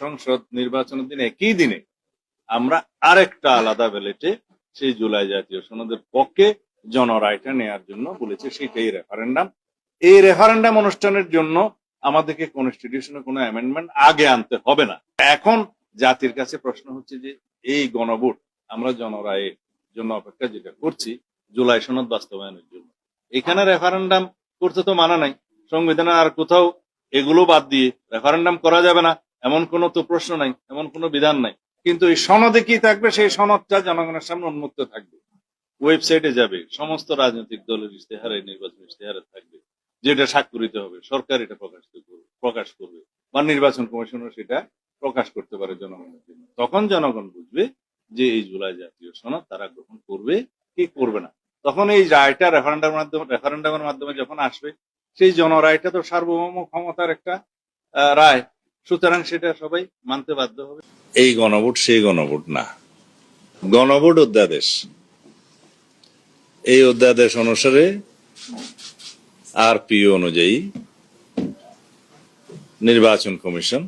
সংসদ নির্বাচনের দিনে একই দিনে আমরা আরেকটা আলাদা ব্যালেটে সেই জুলাই জাতীয় সনদের পক্ষে জনরায়টা নেয়ার জন্য বলেছে, সেটাই রেফারেন্ডাম। এই রেফারেন্ডাম অনুষ্ঠানের জন্য আমাদেরকে কনস্টিটিউশনে কোনো অ্যামেন্ডমেন্ট আগে আনতে হবে না। এখন জাতির কাছে প্রশ্ন হচ্ছে যে এই গণভোট আমরা জনরায়ের জন্য অপেক্ষা যেটা করছি জুলাই সনদ বাস্তবায়নের জন্য, এখানে রেফারেন্ডাম করতে তো মানা নাই। সংবিধানে আর কোথাও এগুলো বাদ দিয়ে রেফারেন্ডাম করা যাবে না এমন কোনো তো প্রশ্ন নাই, এমন কোনো বিধান নাই। কিন্তু এই সনদে কি থাকবে, সেই সনদটা জনগণের সামনে উন্মুক্ত থাকবে, ওয়েবসাইটে যাবে, সমস্ত রাজনৈতিক দলের ইশতেহারে, নির্বাচন ইশতেহারে থাকবে, যেটা স্বাক্ষরিত হবে, সরকার এটা প্রকাশ করবে বা নির্বাচন কমিশনও সেটা প্রকাশ করতে পারে জনগণের জন্য। তখন জনগণ বুঝবে যে এই জুলাই জাতীয় সনদ তারা গ্রহণ করবে কি করবে না। তখন এই রায়টা রেফারেন্ডামের মাধ্যমে যখন আসবে, সেই জনরায়টা তো সার্বভৌম ক্ষমতার একটা রায়, সুতরাং সেটা সবাই মানতে বাধ্য হবে। এই গণভোট সেই গণভোট না, গণভোট অধ্যাদেশ। এই অধ্যাদেশ অনুসারে আরপিও অনুযায়ী নির্বাচন কমিশন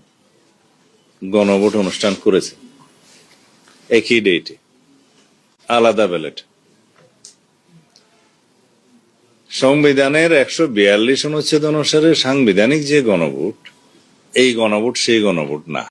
গণভোট অনুষ্ঠান করেছে একই ডেটে, আলাদা ব্যালেট। সংবিধানের 142 অনুচ্ছেদ অনুসারে সাংবিধানিক যে গণভোট, এই গণভোট সেই গণভোট না।